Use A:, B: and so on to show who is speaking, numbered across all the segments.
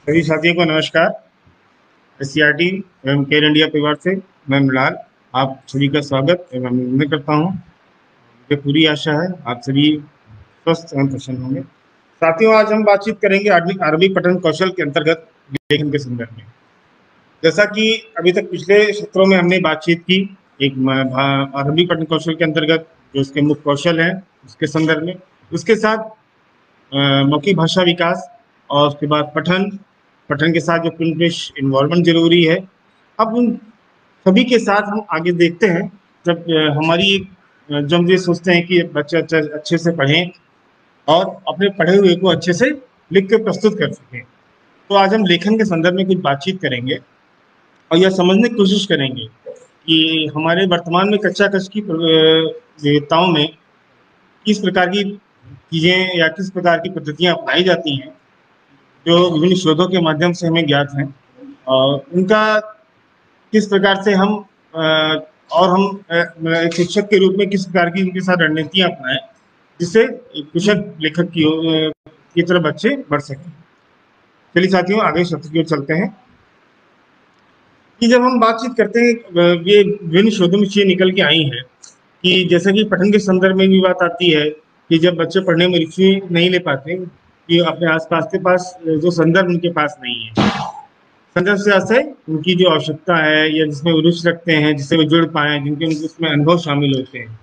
A: सभी साथियों को नमस्कार। एससीईआरटी एवं केयर इंडिया परिवार से मैं मृणाल आप सभी का स्वागत एवं अभिनंदन करता हूं। मुझे पूरी आशा है आप सभी स्वस्थ एवं प्रसन्न होंगे। साथियों, आज हम बातचीत करेंगे अरबी पठन कौशल के अंतर्गत लेखन के संदर्भ में। जैसा कि अभी तक पिछले सत्रों में हमने बातचीत की एक अरबी पठन कौशल के अंतर्गत जो उसके मुख्य कौशल हैं उसके संदर्भ में, उसके साथ मौखिक भाषा विकास और उसके बाद पठन पठन के साथ जो प्रिंट इन्वॉल्वमेंट जरूरी है। अब उन सभी के साथ हम आगे देखते हैं। जब जब हम ये सोचते हैं कि बच्चे अच्छे से पढ़ें और अपने पढ़े हुए को अच्छे से लिख के प्रस्तुत कर सकें, तो आज हम लेखन के संदर्भ में कुछ बातचीत करेंगे और यह समझने की कोशिश करेंगे कि हमारे वर्तमान में कक्षा कक्ष की विविधताओं में किस प्रकार की चीज़ें या किस प्रकार की पद्धतियाँ अपनाई जाती हैं जो विभिन्न शोधों के माध्यम से हमें ज्ञात हैं, और उनका किस प्रकार से हम एक शिक्षक के रूप में किस प्रकार की उनके साथ रणनीतियाँ अपनाएं जिससे एक कुशल लेखक की तरफ बच्चे बढ़ सकें। चलिए साथियों, आगे सत्र की ओर चलते हैं कि जब हम बातचीत करते हैं, ये विभिन्न शोधों में चीजें निकल के आई हैं कि जैसे कि पठन के संदर्भ में भी बात आती है कि जब बच्चे पढ़ने में रुचि नहीं ले पाते, कि अपने आसपास के पास जो संदर्भ उनके पास नहीं है, संदर्भ से अर्थ है उनकी जो आवश्यकता है या जिसमें वो रुचि रखते हैं, जिससे वो जुड़ पाए, जिनके उनके उसमें अनुभव शामिल होते हैं।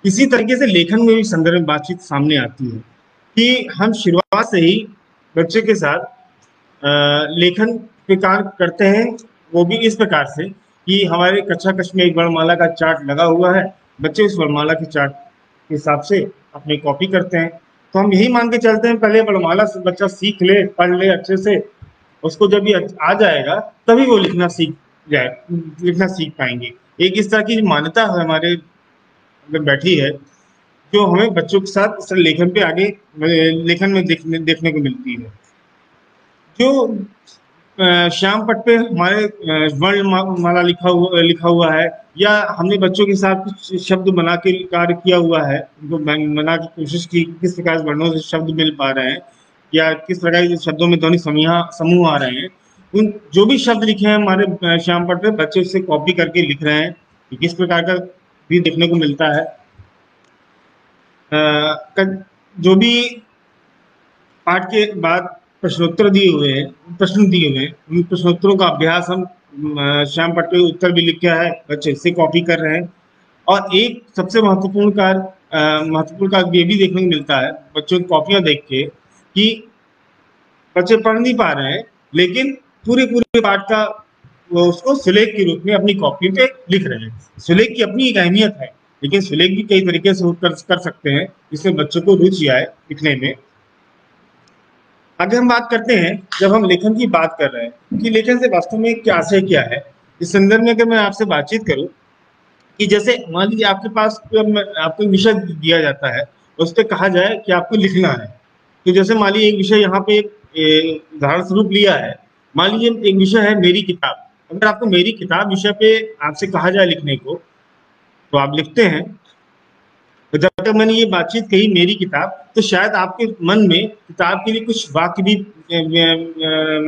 A: इसी तरीके से लेखन में भी संदर्भ में बातचीत सामने आती है कि हम शुरुआत से ही बच्चे के साथ लेखन पे कार्य करते हैं, वो भी इस प्रकार से कि हमारे कक्षा कक्ष में एक वर्णमाला का चार्ट लगा हुआ है, बच्चे उस वर्णमाला के चार्ट के हिसाब से अपनी कॉपी करते हैं। तो हम यही मान के चलते हैं पहले वर्णमाला से बच्चा सीख ले, पढ़ ले अच्छे से, उसको जब ये आ जाएगा तभी वो लिखना सीख पाएंगे। एक इस तरह की मान्यता है हमारे अंदर बैठी है जो हमें बच्चों के साथ इस तरह लेखन पे आगे लेखन में देखने को मिलती है। जो श्याम पट पे हमारे वर्णमाला लिखा हुआ है, या हमने बच्चों के साथ कुछ शब्द बना के कार्य किया हुआ है, उनको बना की कोशिश की किस प्रकार से वर्णों से शब्द मिल पा रहे हैं या किस प्रकार के शब्दों में ध्वनि समूह आ रहे हैं। उन जो भी शब्द लिखे हैं हमारे श्याम पट पे, बच्चे उससे कॉपी करके लिख रहे हैं कि किस प्रकार का भी देखने को मिलता है। जो भी पाठ के बाद प्रश्नोत्तर दिए हुए हैं, प्रश्न दिए हुए हैं, उन प्रश्नोत्तरों का अभ्यास हम श्याम पट पे उत्तर भी लिख है बच्चे इससे कॉपी कर रहे हैं। और एक सबसे महत्वपूर्ण कार्य ये भी देखने को मिलता है बच्चों की कॉपियां देख के कि बच्चे पढ़ नहीं पा रहे हैं, लेकिन पूरे पूरे पाठ का वो उसको सुलेख के रूप में अपनी कॉपी पे लिख रहे हैं। सुलेख की अपनी एक अहमियत है, लेकिन सुलेख भी कई तरीके से कर सकते हैं जिसमें बच्चों को रुचि आए लिखने में। आगे हम बात करते हैं, जब हम लेखन की बात कर रहे हैं कि लेखन से वास्तव में क्या आशय क्या है, इस संदर्भ में अगर मैं आपसे बातचीत करूं कि जैसे मान लीजिए आपके पास आपको विषय दिया जाता है, उस पर कहा जाए कि आपको लिखना है। तो जैसे मान लीजिए एक विषय यहाँ पे उदाहरण स्वरूप लिया है, मान लीजिए एक विषय है मेरी किताब। अगर आपको मेरी किताब विषय पे आपसे कहा जाए लिखने को, तो आप लिखते हैं। तो जब तक मैंने ये बातचीत कही मेरी किताब, तो शायद आपके मन में किताब के लिए कुछ वाक्य भी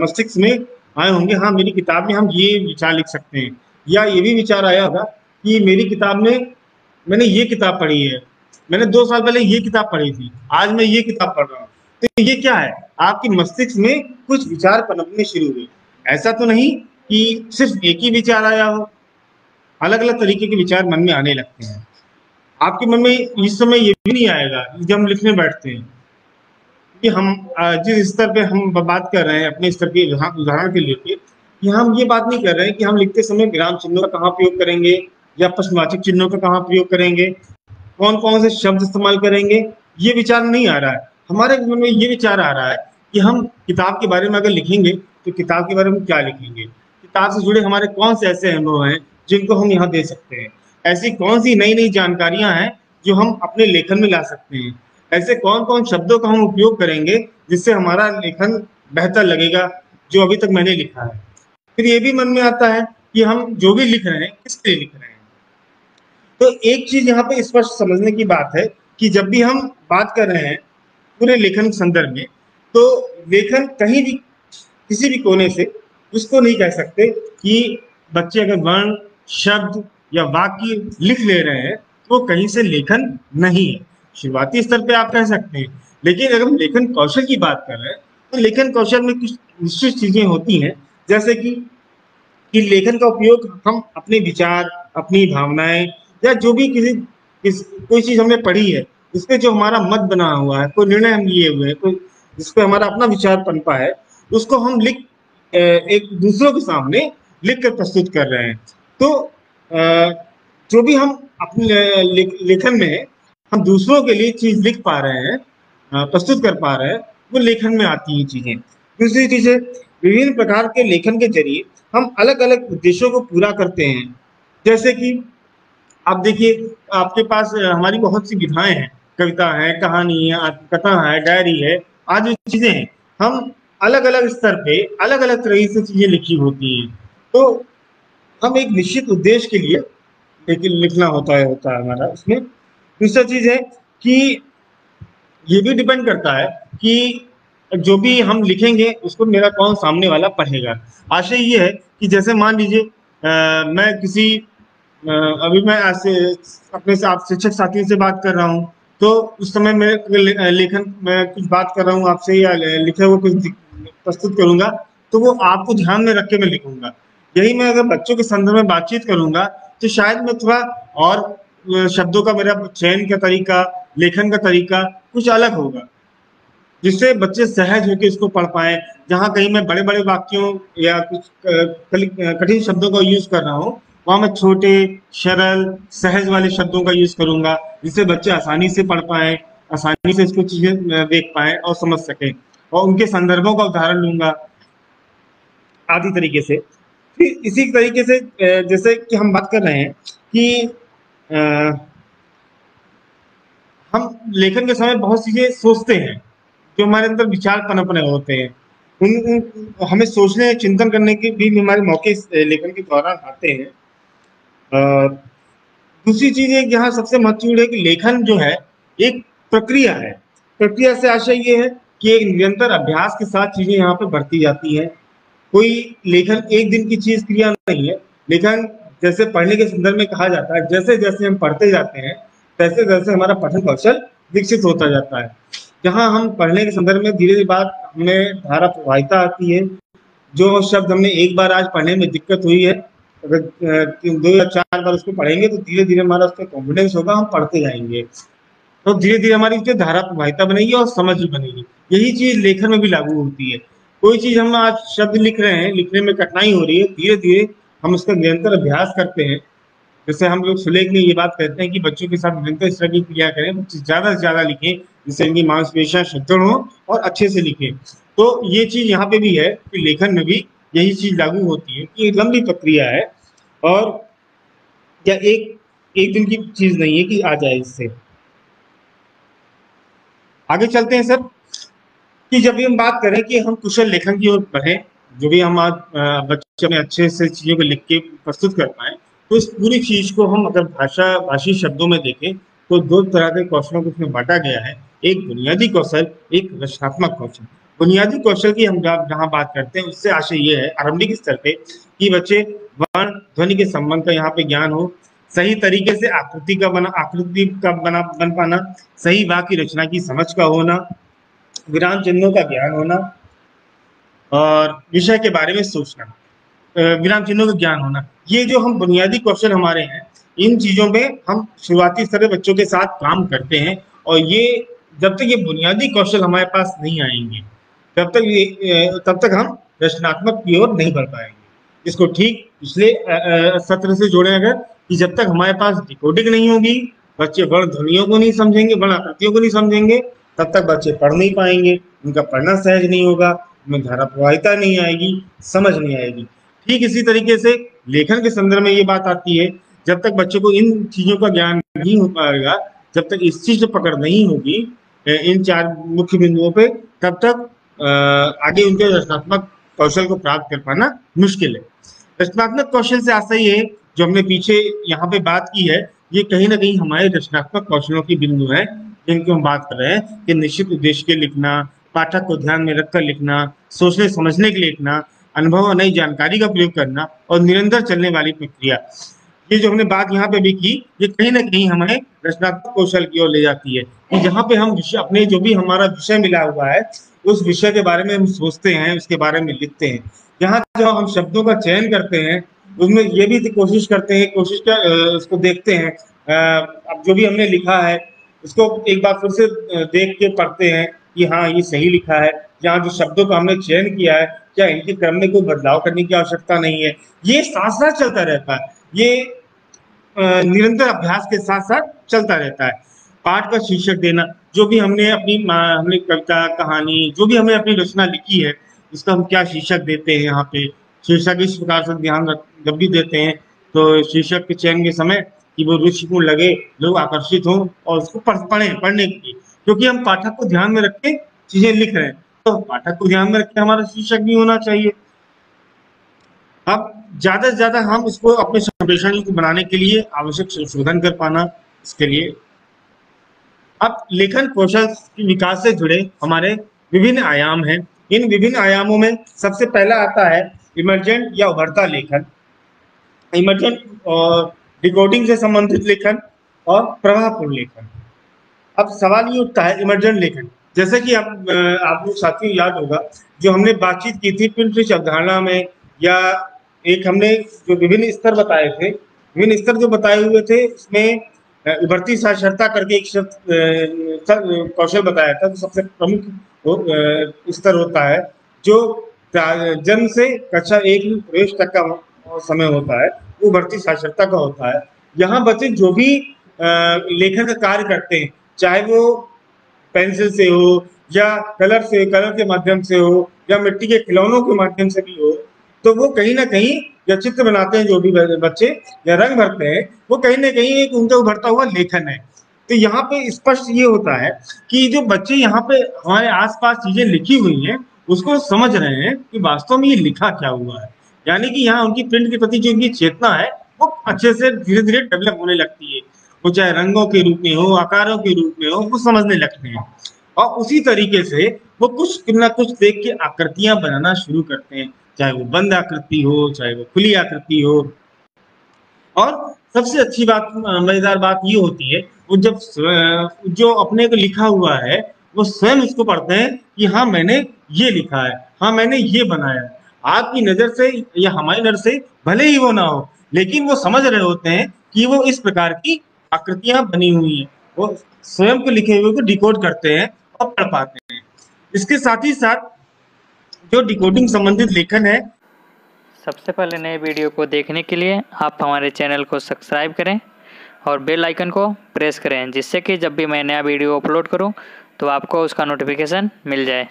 A: मस्तिष्क में आए होंगे, हाँ मेरी किताब में हम ये विचार लिख सकते हैं, या ये भी विचार आया होगा कि मेरी किताब में मैंने ये किताब पढ़ी है, मैंने 2 साल पहले ये किताब पढ़ी थी, आज मैं ये किताब पढ़ रहा हूँ। तो ये क्या है, आपके मस्तिष्क में कुछ विचार पनपने शुरू हुए। ऐसा तो नहीं कि सिर्फ एक ही विचार आया हो, अलग अलग तरीके के विचार मन में आने लगते हैं। आपके मन में इस समय ये भी नहीं आएगा जब हम लिखने बैठते हैं कि हम जिस स्तर पे हम बात कर रहे हैं अपने स्तर के उदाहरण के लिए, कि हम ये बात नहीं कर रहे हैं कि हम लिखते समय विराम चिन्हों का कहाँ प्रयोग करेंगे या प्रश्नवाचक चिन्हों का कहाँ प्रयोग करेंगे, कौन कौन से शब्द इस्तेमाल करेंगे, ये विचार नहीं आ रहा है। हमारे मन में ये विचार आ रहा है कि हम किताब के बारे में अगर लिखेंगे तो किताब के बारे में क्या लिखेंगे, किताब से जुड़े हमारे कौन से ऐसे अनुभव हैं जिनको हम यहाँ दे सकते हैं, ऐसी कौन सी नई नई जानकारियां हैं जो हम अपने लेखन में ला सकते हैं, ऐसे कौन कौन शब्दों का हम उपयोग करेंगे जिससे हमारा लेखन बेहतर लगेगा जो अभी तक मैंने लिखा है। फिर ये भी मन में आता है कि हम जो भी लिख रहे हैं किस लिए लिख रहे हैं। तो एक चीज यहाँ पे स्पष्ट समझने की बात है कि जब भी हम बात कर रहे हैं पूरे लेखन के संदर्भ में, तो लेखन कहीं भी किसी भी कोने से उसको नहीं कह सकते कि बच्चे अगर वर्ण, शब्द या वाक्य लिख ले रहे हैं तो कहीं से लेखन नहीं है। शुरुआती स्तर पे आप कह सकते हैं, लेकिन अगर हम लेखन कौशल की बात कर रहे हैं तो लेखन कौशल में कुछ निश्चित चीजें होती हैं, जैसे कि लेखन का उपयोग हम अपने विचार, अपनी भावनाएं या जो भी कोई चीज हमने पढ़ी है, उस पे जो हमारा मत बना हुआ है, कोई निर्णय हम लिए हुए हैं, कोई जिस पे हमारा अपना विचार पनपा है, उसको हम एक दूसरों के सामने लिख कर प्रस्तुत कर रहे हैं। तो जो भी हम अपने लेखन में हम दूसरों के लिए चीज लिख पा रहे हैं, प्रस्तुत कर पा रहे हैं, वो लेखन में आती हैं चीजें। दूसरी चीज है, विभिन्न प्रकार के लेखन के जरिए हम अलग अलग उद्देश्यों को पूरा करते हैं। जैसे कि आप देखिए, आपके पास हमारी बहुत सी विधाएं हैं, कविता है, कहानी है, आत्मकथा है, डायरी है, आदि चीजें हैं। हम अलग अलग स्तर पे अलग अलग तरह से चीजें लिखी होती हैं। तो हम एक निश्चित उद्देश्य के लिए लेकिन लिखना होता है हमारा उसमें। दूसरा चीज है कि ये भी डिपेंड करता है कि जो भी हम लिखेंगे उसको मेरा कौन सामने वाला पढ़ेगा। आशय ये है कि जैसे मान लीजिए मैं किसी अभी मैं ऐसे अपने से आप शिक्षक साथियों से बात कर रहा हूँ, तो उस समय मैं लेखन मैं कुछ बात कर रहा हूँ आपसे या लिखे हुए कुछ प्रस्तुत करूंगा, तो वो आपको ध्यान में रख के मैं लिखूंगा। यही मैं अगर बच्चों के संदर्भ में बातचीत करूंगा तो शायद मैं थोड़ा और शब्दों का मेरा चयन का तरीका, लेखन का तरीका कुछ अलग होगा, जिससे बच्चे सहज होकर इसको पढ़ पाए। जहाँ कहीं मैं बड़े बड़े वाक्यों या कुछ कठिन शब्दों का यूज कर रहा हूँ, वहां मैं छोटे, सरल, सहज वाले शब्दों का यूज करूंगा, जिससे बच्चे आसानी से पढ़ पाए, आसानी से इसको चीजें देख पाए और समझ सके, और उनके संदर्भों का उदाहरण लूंगा आदि तरीके से। फिर इसी तरीके से जैसे कि हम बात कर रहे हैं कि अ, हम लेखन के समय बहुत चीजें सोचते हैं, जो हमारे अंदर विचार पनप रहे होते हैं। हमें सोचने, चिंतन करने के भी हमारे मौके इस लेखन के दौरान आते हैं। दूसरी चीज एक यहाँ सबसे महत्वपूर्ण है कि लेखन जो है एक प्रक्रिया है। प्रक्रिया से आशय ये है कि एक निरंतर अभ्यास के साथ चीजें यहाँ पे बढ़ती जाती हैं। कोई लेखन एक दिन की चीज क्रिया नहीं है। लेखन जैसे पढ़ने के संदर्भ में कहा जाता है, जैसे जैसे हम पढ़ते जाते हैं तैसे तैसे हमारा पठन कौशल विकसित होता जाता है। जहाँ हम पढ़ने के संदर्भ में धीरे धीरे बात हमें धारा प्रवाहिता आती है। जो शब्द हमने एक बार आज पढ़ने में दिक्कत हुई है, अगर 2 या 4 बार उसको पढ़ेंगे तो धीरे धीरे हमारा उस पर कॉन्फिडेंस होगा, हम पढ़ते जाएंगे, तो धीरे धीरे हमारी उसकी धारा प्रवाहिता बनेगी और समझ भी बनेगी। यही चीज लेखन में भी लागू होती है। कोई चीज हम आज शब्द लिख रहे हैं, लिखने में कठिनाई हो रही है, धीरे धीरे हम उसका निरंतर अभ्यास करते हैं। जैसे हम लोग सुलेख में ये बात कहते हैं कि बच्चों के साथ निरंतर इस तरह की क्रिया करें, बच्चे ज्यादा से ज्यादा लिखें, जिससे इनकी मांसपेशियां सुदृढ़ हो और अच्छे से लिखें। तो ये चीज यहाँ पे भी है कि लेखन में भी यही चीज लागू होती है कि एक लंबी प्रक्रिया है, और या एक एक दिन की चीज नहीं है कि आ जाए इससे। आगे चलते हैं सर, कि जब भी हम बात करें कि हम कुशल लेखन की ओर बढ़े, जो भी हम आज बच्चे में अच्छे से चीजों को लिख के प्रस्तुत कर पाए, तो इस पूरी चीज को हम अगर भाषी शब्दों में देखें तो 2 तरह के कौशलों को इसमें बांटा गया है। एक बुनियादी कौशल, एक रचनात्मक कौशल। बुनियादी कौशल की हम जहाँ बात करते हैं, उससे आशय ये है आरंभिक स्तर पे कि बच्चे वर्ण ध्वनि के संबंध का यहाँ पे ज्ञान हो, सही तरीके से आकृति का बन पाना, सही वाक्य रचना की समझ का होना, विराम चिन्हों का ज्ञान होना, और विषय के बारे में सोचना, विराम चिन्हों का ज्ञान होना। ये जो हम बुनियादी कौशल हमारे हैं, इन चीजों में हम शुरुआती स्तर के बच्चों के साथ काम करते हैं। और ये जब तक ये बुनियादी कौशल हमारे पास नहीं आएंगे, तब तक हम रचनात्मक की ओर नहीं बढ़ पाएंगे। इसको ठीक पिछले सत्र से जोड़े अगर, कि जब तक हमारे पास डिकोडिंग नहीं होगी, बच्चे वर्ण ध्वनियों को नहीं समझेंगे, वर्ण आकृतियों को नहीं समझेंगे, तब तक बच्चे पढ़ नहीं पाएंगे, उनका पढ़ना सहज नहीं होगा, उनमें धारा प्रवाहिता नहीं आएगी, समझ नहीं आएगी। ठीक इसी तरीके से लेखन के संदर्भ में ये बात आती है, जब तक बच्चों को इन चीजों का ज्ञान नहीं हो पाएगा, जब तक इस चीज पर पकड़ नहीं होगी इन 4 मुख्य बिंदुओं पे, तब तक आगे उनके रचनात्मक कौशल को प्राप्त कर पाना मुश्किल है। रचनात्मक कौशल से आशय ये, जो हमने पीछे यहाँ पे बात की है, ये कहीं ना कहीं हमारे रचनात्मक कौशलों की बिंदु है, जिनकी हम बात कर रहे हैं कि निश्चित उद्देश्य के लिखना, पाठक को ध्यान में रखकर लिखना, सोचने समझने के लिए लिखना, अनुभव और नई जानकारी का प्रयोग करना और निरंतर चलने वाली प्रक्रिया। ये जो हमने बात यहाँ पे भी की, ये कहीं ना कहीं हमें रचनात्मक कौशल की ओर ले जाती है कि जहाँ पे हम विषय अपने जो भी हमारा विषय मिला हुआ है उस विषय के बारे में हम सोचते हैं, उसके बारे में लिखते हैं। यहाँ जो हम शब्दों का चयन करते हैं उसमें ये भी कोशिश करते हैं, उसको देखते हैं, अब जो भी हमने लिखा है उसको एक बार फिर से देख के पढ़ते हैं कि हाँ ये सही लिखा है, यहाँ जो शब्दों का हमने चयन किया है क्या इनके क्रम में कोई बदलाव करने की आवश्यकता नहीं है। ये साथ साथ चलता रहता है, ये निरंतर अभ्यास के साथ साथ चलता रहता है। पाठ का शीर्षक देना, जो भी हमने कविता कहानी जो भी हमने अपनी रचना लिखी है उसका हम क्या शीर्षक देते हैं। यहाँ पे शीर्षक इस प्रकार से ध्यान रख जब भी देते हैं तो शीर्षक के चयन के समय कि वो रुचिपूर्ण लगे, लोग आकर्षित हों और उसको पढ़ने की, क्योंकि हम पाठक को ध्यान में रख के चीजें लिख रहे हैं तो पाठक को ध्यान में रख के हमारा शीर्षक भी होना चाहिए। अब ज्यादा से ज्यादा हम उसको अपने संप्रेषण को बनाने के लिए आवश्यक संशोधन कर पाना, इसके लिए अब लेखन कौशल के विकास से जुड़े हमारे विभिन्न आयाम हैं। इन विभिन्न आयामों में सबसे पहला आता है इमर्जेंट या उभरता लेखन। इमर्जेंट और डिकोडिंग से संबंधित लेखन और प्रभावपूर्ण लेखन। अब सवाल ये उठता है इमर्जेंट लेखन, जैसे कि आप लोग साथियों याद होगा जो हमने बातचीत की थी पिंटलिस्ट अवधारणा में, या एक हमने जो विभिन्न स्तर बताए थे, विभिन्न स्तर जो बताए हुए थे उसमें उभरती साक्षरता करके एक कौशल बताया था। तो सबसे प्रमुख स्तर होता है जो जन्म से कक्षा 1 में प्रवेश तक का समय होता है, वो उभरती साक्षरता का होता है। यहाँ बच्चे जो भी लेखन का कार्य करते हैं, चाहे वो पेंसिल से हो या कलर के माध्यम से हो या मिट्टी के खिलौनों के माध्यम से भी हो, तो वो कहीं ना कहीं या चित्र बनाते हैं जो भी बच्चे या रंग भरते हैं, वो कहीं ना कहीं एक उनका उभरता हुआ लेखन है। तो यहाँ पे स्पष्ट ये होता है कि जो बच्चे यहाँ पे हमारे आसपास चीजें लिखी हुई हैं उसको समझ रहे हैं कि वास्तव में ये लिखा क्या हुआ है, यानी कि यहाँ उनकी प्रिंट के प्रति जो उनकी चेतना है वो अच्छे से धीरे धीरे डेवलप होने लगती है। वो चाहे रंगों के रूप में हो, आकारों के रूप में हो, वो समझने लगते हैं और उसी तरीके से वो कुछ ना कुछ देख के आकृतियां बनाना शुरू करते हैं, चाहे वो बंद आकृति हो चाहे वो खुली आकृति हो। और सबसे अच्छी बात, मजेदार बात ये होती है वो जब जो अपने को लिखा हुआ है वो स्वयं उसको पढ़ते हैं कि हाँ मैंने ये लिखा है, हाँ मैंने ये बनाया है। आपकी नजर से या हमारी नजर से भले ही वो ना हो, लेकिन वो समझ रहे होते हैं कि वो इस प्रकार की आकृतियां बनी हुई हैं, वो स्वयं को लिखे हुए को डिकोड करते हैं और पढ़ पाते हैं। इसके साथ ही साथ जो डिकोडिंग संबंधित लेखन है,
B: सबसे पहले नए वीडियो को देखने के लिए आप हमारे चैनल को सब्सक्राइब करें और बेल आइकन को प्रेस करें, जिससे कि जब भी मैं नया वीडियो अपलोड करूं तो आपको उसका नोटिफिकेशन मिल जाए।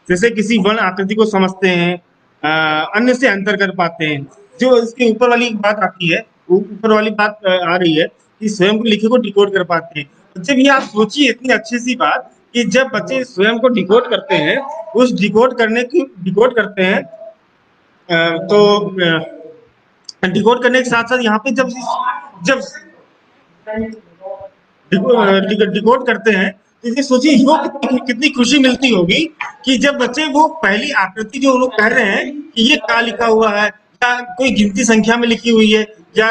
A: जैसे किसी वर्ण आकृति को समझते हैं, अन्य से अंतर कर पाते हैं। जो इसके ऊपर वाली बात आती है, ऊपर वाली बात आ रही है कि स्वयं को लिखे को डिकोड कर पाते हैं। जब ये आप सोचिए इतनी अच्छी सी बात कि जब बच्चे स्वयं को डिकोड करते हैं, उस डिकोड करते हैं तो डिकोड करने के साथ साथ यहाँ पे जब जब डिकोड करते हैं तो ये सोचिए वो कितनी खुशी मिलती होगी कि जब बच्चे वो पहली आकृति जो लोग कह रहे हैं कि ये क्या लिखा हुआ है, या कोई गिनती संख्या में लिखी हुई है, या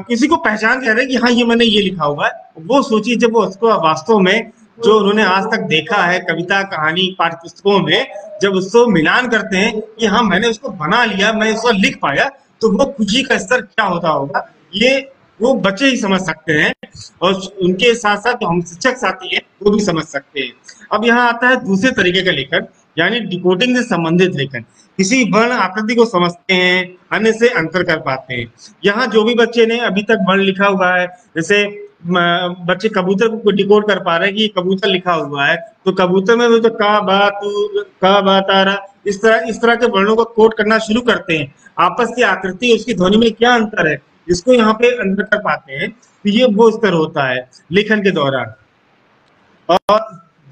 A: किसी को पहचान कह रहे हैं कि हाँ ये मैंने ये लिखा हुआ है, वो सोचिए जब वो उसको वास्तव में जो उन्होंने आज तक देखा है कविता कहानी पाठ्य पुस्तकों में, जब उसको मिलान करते हैं कि हाँ मैंने उसको बना लिया, मैं उसको लिख पाया, तो वो खुशी का स्तर क्या होता होगा ये वो बच्चे ही समझ सकते हैं और उनके साथ साथ जो हम शिक्षक साथी हैं वो भी समझ सकते हैं। अब यहाँ आता है दूसरे तरीके का लेखन, यानी डिकोडिंग से संबंधित लेखन। किसी वर्ण आकृति को समझते हैं, अन्य से अंतर कर पाते हैं। यहाँ जो भी बच्चे ने अभी तक वर्ण लिखा हुआ है, जैसे बच्चे कबूतर को डिकोड कर पा रहे हैं कि कबूतर लिखा हुआ है, तो कबूतर में वो तो का बा तारा इस तरह के वर्णों को कोड करना शुरू करते हैं। आपस की आकृति उसकी ध्वनि में क्या अंतर है इसको यहाँ पे अंतर कर पाते हैं, तो ये वो स्तर होता है लेखन के दौरान। और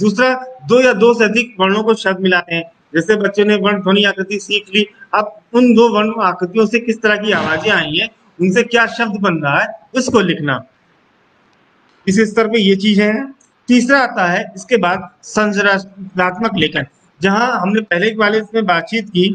A: दूसरा, दो या दो से अधिक वर्णों को शब्द मिलाते हैं। जैसे बच्चे ने वर्ण ध्वनि आकृति सीख ली, अब उन दो वर्ण आकृतियों से किस तरह की आवाजें आई हैं, उनसे क्या शब्द बन रहा है उसको लिखना। इस स्तर पे ये चीजें हैं। तीसरा आता है इसके बाद संरचनात्मक लेखन, जहां हमने पहले वाले इसमें बातचीत की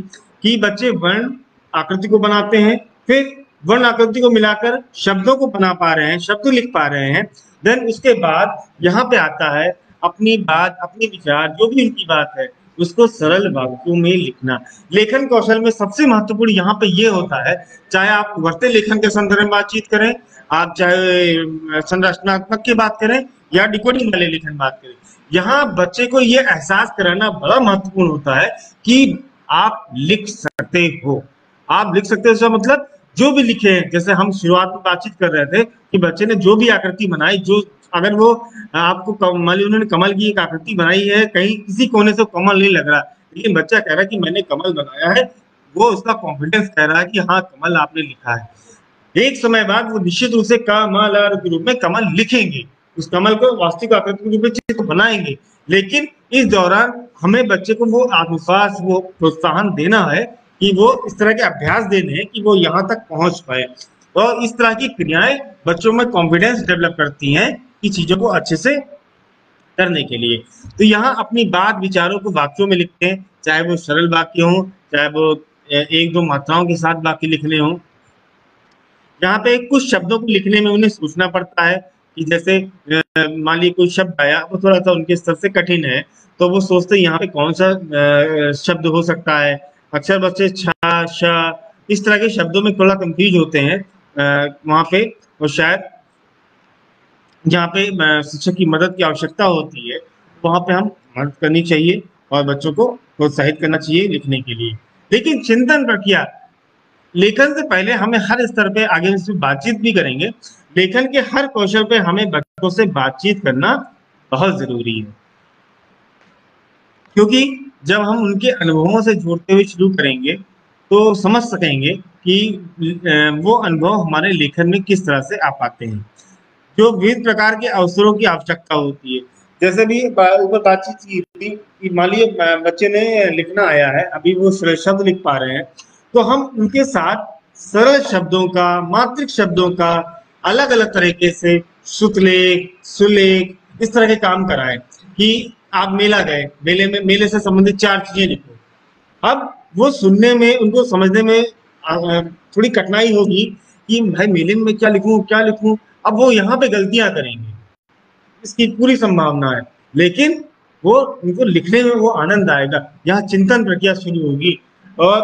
A: कि बच्चे वर्ण आकृति को बनाते हैं, फिर वर्ण आकृति को मिलाकर शब्दों को बना पा रहे हैं, शब्द लिख पा रहे हैं। देन उसके बाद यहाँ पे आता है अपनी बात, अपने विचार, जो भी उनकी बात है उसको सरल वाक्यों में लिखना। लेखन कौशल में सबसे महत्वपूर्ण यहाँ पे ये होता है, चाहे आप उभरते लेखन के संदर्भ में बातचीत करें, आप चाहे संरचनात्मक की बात करें या डिकोडिंग वाले लेखन बात करें, यहाँ बच्चे को ये एहसास कराना बड़ा महत्वपूर्ण होता है कि आप लिख सकते हो। आप लिख सकते हो इसका मतलब जो भी लिखे हैं, जैसे हम शुरुआत में बातचीत कर रहे थे कि बच्चे ने जो भी आकृति बनाई, जो अगर वो आपको मान लीजिए उन्होंने कमल की एक आकृति बनाई है, कहीं किसी कोने से कमल नहीं लग रहा, लेकिन बच्चा कह रहा है कि मैंने कमल बनाया है, वो उसका कॉन्फिडेंस कह रहा है कि हाँ कमल आपने लिखा है। एक समय बाद वो निश्चित रूप से कमल के रूप में कमल लिखेंगे, उस कमल को वास्तविक आकृति के रूप में चित्र बनाएंगे। लेकिन इस दौरान हमें बच्चे को वो आत्मविश्वास, वो प्रोत्साहन देना है कि वो इस तरह के अभ्यास देने हैं कि वो यहाँ तक पहुंच पाए। और इस तरह की क्रियाएं बच्चों में कॉन्फिडेंस डेवलप करती हैं कि चीजों को अच्छे से करने के लिए। तो यहाँ अपनी बात, विचारों को वाक्यों में लिखते हैं, चाहे वो सरल वाक्य हो, चाहे वो एक दो मात्राओं के साथ वाक्य लिखने हों। यहाँ पे कुछ शब्दों को लिखने में उन्हें सोचना पड़ता है कि जैसे मान लीजिए कोई शब्द आया, वो थोड़ा सा उनके स्तर से कठिन है, तो वो सोचते हैं यहाँ पे कौन सा शब्द हो सकता है। अक्सर बच्चे छा, श इस तरह के शब्दों में थोड़ा कंफ्यूज होते हैं वहाँ पे, और शायद जहाँ पे शिक्षक की मदद की आवश्यकता होती है वहाँ पे हम मदद करनी चाहिए और बच्चों को प्रोत्साहित करना चाहिए लिखने के लिए। लेकिन चिंतन प्रक्रिया, लेखन से पहले हमें हर स्तर पे आगे इससे बातचीत भी करेंगे। लेखन के हर कौशल पे हमें बच्चों से बातचीत करना बहुत जरूरी है, क्योंकि जब हम उनके अनुभवों से जोड़ते हुए शुरू करेंगे तो समझ सकेंगे कि वो अनुभव हमारे लेखन में किस तरह से आ पाते हैं। जो विभिन्न प्रकार के अवसरों की आवश्यकता होती है, जैसे भी ऊपर बातचीत की थी कि मान लीजिए बच्चे ने लिखना आया है, अभी वो सरल शब्द लिख पा रहे हैं, तो हम उनके साथ सरल शब्दों का, मात्रिक शब्दों का अलग अलग तरीके से श्रुतलेख, सुलेख, इस तरह के काम कराएं कि आप मेला गए, मेले में मेले से संबंधित 4 चीजें लिखो। अब वो सुनने में, उनको समझने में थोड़ी कठिनाई होगी कि भाई मेले में क्या लिखूं, क्या लिखूं। अब वो यहाँ पे गलतियां करेंगे, इसकी पूरी संभावना है, लेकिन वो उनको लिखने में वो आनंद आएगा। यहाँ चिंतन प्रक्रिया शुरू होगी और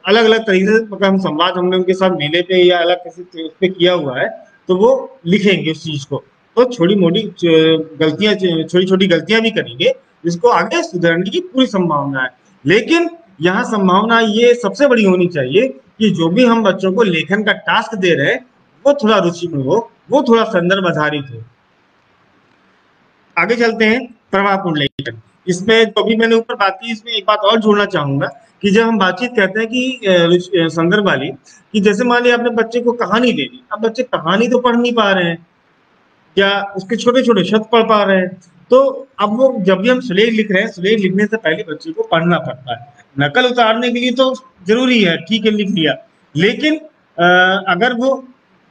A: अलग अलग तरीके से, मतलब हम संवाद हमने उनके साथ मेले पे या अलग किसी उस पे किया हुआ है, तो वो लिखेंगे उस चीज को। तो छोटी मोटी गलतियां, छोटी छोटी गलतियां भी करेंगे, जिसको आगे सुधरने की पूरी संभावना है। लेकिन यहाँ संभावना ये सबसे बड़ी होनी चाहिए कि जो भी हम बच्चों को लेखन का टास्क दे रहे हैं वो थोड़ा रुचि में हो, वो थोड़ा संदर्भ आधारित हो। आगे चलते हैं प्रभावपूर्ण लेखन। इसमें जो भी मैंने ऊपर बात की, इसमें एक बात और जोड़ना चाहूंगा कि जब हम बातचीत करते हैं कि संदर्भ वाली, कि जैसे मान लिया आपने बच्चे को कहानी दे दी, अब बच्चे कहानी तो पढ़ नहीं पा रहे हैं या उसके छोटे छोटे शब्द पढ़ पा रहे हैं, तो अब वो जब भी हम सुलेख लिख रहे हैं, सुलेख लिखने से पहले बच्चे को पढ़ना पड़ता है। नकल उतारने के लिए तो जरूरी है, ठीक है लिख लिया, लेकिन अगर वो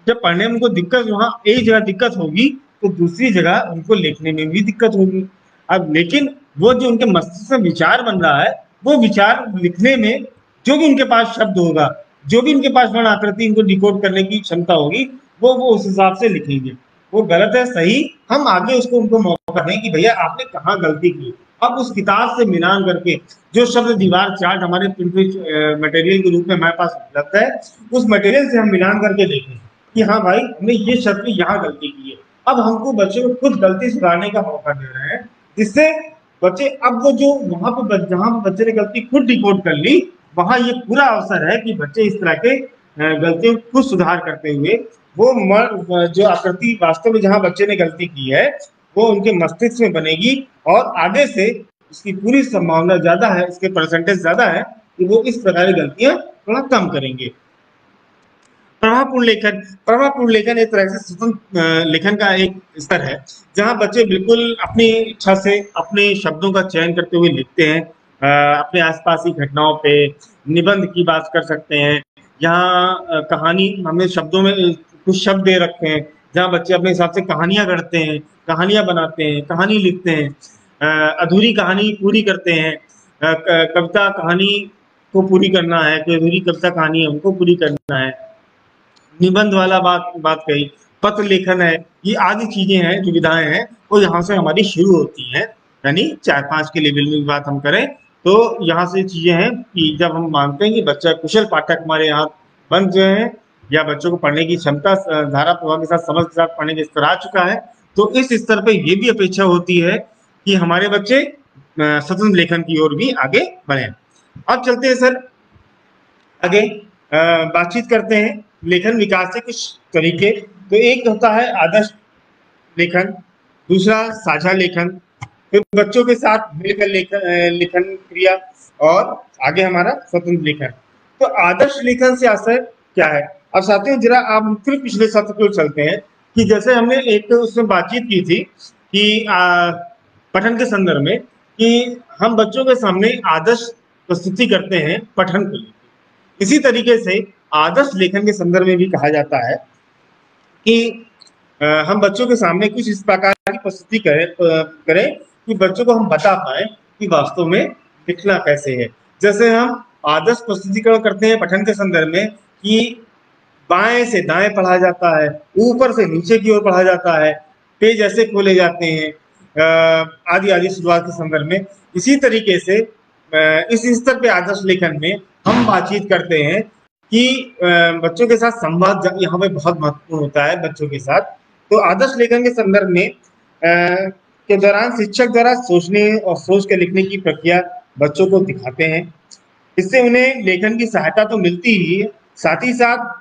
A: जब पढ़ने में उनको दिक्कत, वहां एक जगह दिक्कत होगी तो दूसरी जगह उनको लिखने में भी दिक्कत होगी। अब लेकिन वो जो उनके मस्तिष्क में विचार बन रहा है, वो विचार लिखने में जो भी उनके पास शब्द होगा, जो भी उनके पास वर्ण आकृति इनको डिकोड करने की क्षमता होगी, वो उस हिसाब से लिखेंगे। वो गलत है सही, हम आगे उसको उनको मौका दें कि भैया आपने कहाँ गलती की। अब उस किताब से मिलान करके जो शब्द दीवार चार्ट हमारे मटेरियल के रूप में हमारे पास उपलब्ध है, उस मटेरियल से हम मिलान करके देखें कि हाँ भाई हमने ये शब्द यहाँ गलती की है। अब हमको बच्चे को खुद गलती सुधारने का मौका दे रहे हैं, जिससे बच्चे, अब वो जो वहां पे जहां पे बच्चे ने गलती खुद डिकोड कर ली, वहां ये पूरा अवसर है कि बच्चे इस तरह के गलतियों को खुद सुधार करते हुए वो जो आकृति वास्तव में जहां बच्चे ने गलती की है वो उनके मस्तिष्क में बनेगी, और आगे से इसकी पूरी संभावना ज्यादा है, इसके परसेंटेज ज्यादा है कि वो इस प्रकार की गलतियां थोड़ा कम करेंगे। प्रभावपूर्ण लेखन एक तरह से स्वतंत्र लेखन का एक स्तर है, जहां बच्चे बिल्कुल अपनी इच्छा से अपने शब्दों का चयन करते हुए लिखते हैं। अपने आसपास की घटनाओं पे निबंध की बात कर सकते हैं। यहाँ कहानी, हमने शब्दों में कुछ शब्द दे रखे हैं जहाँ बच्चे अपने हिसाब से कहानियां गढ़ते हैं, कहानियां बनाते हैं, कहानी लिखते हैं, अधूरी कहानी पूरी करते हैं, कविता कहानी को पूरी करना है, कोई अधूरी कविता कहानी है उनको पूरी करना है, निबंध वाला बात बात कही, पत्र लेखन है, ये आदि चीजें हैं जो विधाएं हैं वो यहाँ से हमारी शुरू होती हैं। यानी 4-5 के लेवल में बात हम करें तो यहाँ से चीजें हैं कि जब हम मानते हैं कि बच्चा कुशल पाठक हमारे यहाँ बन गए हैं या बच्चों को पढ़ने की क्षमता धारा प्रवाह के साथ समझ के साथ पढ़ने के स्तर आ चुका है, तो इस स्तर पर ये भी अपेक्षा होती है कि हमारे बच्चे स्वतंत्र लेखन की ओर भी आगे बढ़े। अब चलते हैं सर आगे, बातचीत करते हैं लेखन विकास के कुछ तरीके। तो एक होता है आदर्श लेखन, दूसरा साझा लेखन, फिर बच्चों के साथ मिलकर लेखन क्रिया, और आगे हमारा स्वतंत्र लेखन। तो आदर्श लेखन से आशय क्या है? अब साथियों जरा आप फिर पिछले सत्र को चलते हैं कि जैसे हमने एक उसमें बातचीत की थी कि पठन के संदर्भ में कि हम बच्चों के सामने आदर्श प्रस्तुति करते हैं पठन को लेकर। इसी तरीके से आदर्श लेखन के संदर्भ में भी कहा जाता है कि हम बच्चों के सामने कुछ इस प्रकार की प्रस्तुति करें कि बच्चों को हम बता पाए कि वास्तव में लिखना कैसे है। जैसे हम आदर्श प्रस्तुतिकरण करते हैं पठन के संदर्भ में कि बाएं से दाएं पढ़ा जाता है, ऊपर से नीचे की ओर पढ़ा जाता है, पेज ऐसे खोले जाते हैं, आदि आदि शुरुआत के संदर्भ में। इसी तरीके से इस स्तर पे आदर्श लेखन में हम बातचीत करते हैं कि बच्चों के साथ संवाद यहाँ पे बहुत महत्वपूर्ण होता है बच्चों के साथ। तो आदर्श लेखन के संदर्भ में के दौरान शिक्षक द्वारा सोचने और सोच के लिखने की प्रक्रिया बच्चों को दिखाते हैं। इससे उन्हें लेखन की सहायता तो मिलती ही है, साथ ही साथ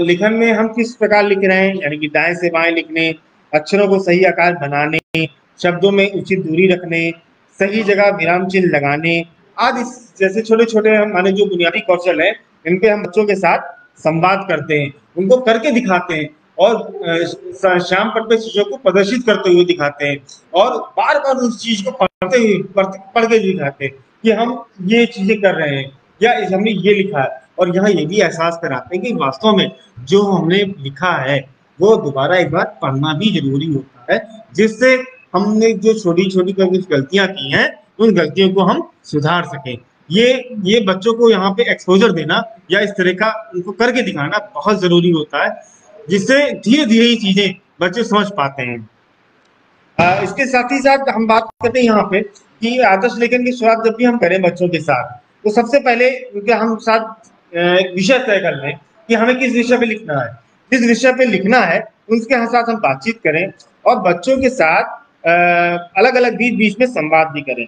A: लेखन में हम किस प्रकार लिख रहे हैं, यानी कि दाएं से बाएं लिखने, अक्षरों को सही आकार बनाने, शब्दों में उचित दूरी रखने, सही जगह विराम चिन्ह लगाने आदि जैसे छोटे छोटे हमारे जो बुनियादी कौशल है इन पे हम बच्चों के साथ संवाद करते हैं, उनको करके दिखाते हैं और श्याम पट पे चीजों को प्रदर्शित करते हुए दिखाते हैं और बार बार उस चीज को पढ़ते हुए पढ़ के दिखाते हैं कि हम ये चीजें कर रहे हैं या हमने ये लिखा है। और यहाँ ये भी एहसास कराते हैं कि वास्तव में जो हमने लिखा है वो दोबारा एक बार पढ़ना भी जरूरी होता है, जिससे हमने जो छोटी छोटी कुछ गलतियां की हैं उन गलतियों को हम सुधार सकें। ये बच्चों को यहाँ पे एक्सपोजर देना या इस तरह का उनको करके दिखाना बहुत जरूरी होता है, जिससे धीरे धीरे ये चीजें बच्चे समझ पाते हैं। इसके साथ ही साथ हम बात करते हैं यहाँ पे कि आदर्श लेखन की शुरुआत जब भी हम करें बच्चों के साथ तो सबसे पहले उनके हम साथ एक विषय तय कर लें कि हमें किस विषय पे लिखना है, जिस विषय पे लिखना है उसके साथ हम बातचीत करें और बच्चों के साथ अलग अलग बीच बीच में संवाद भी करें।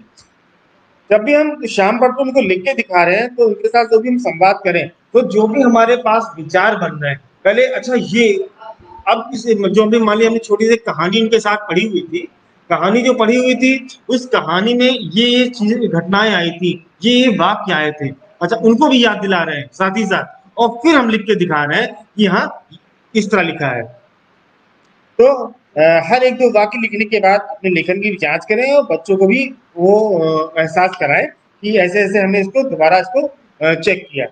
A: जब भी हम शाम पर तो उनको लिख के दिखा रहे हैं तो उनके साथ जब भी हम संवाद करें तो जो भी हमारे पास विचार बन रहे हैं पहले, अच्छा ये अब इस जो भी मान लिया हमने छोटी सी कहानी उनके साथ पढ़ी हुई थी, कहानी जो पढ़ी हुई थी उस कहानी में ये चीजें घटनाएं आई थी, ये वाक्य आए थे, अच्छा उनको भी याद दिला रहे हैं साथ ही साथ और फिर हम लिख के दिखा रहे हैं कि हाँ इस तरह लिखा है। तो हर एक दो वाक्य लिखने के बाद अपने लेखन की जांच करें और बच्चों को भी वो एहसास कराएं कि ऐसे ऐसे हमने इसको दोबारा इसको चेक किया।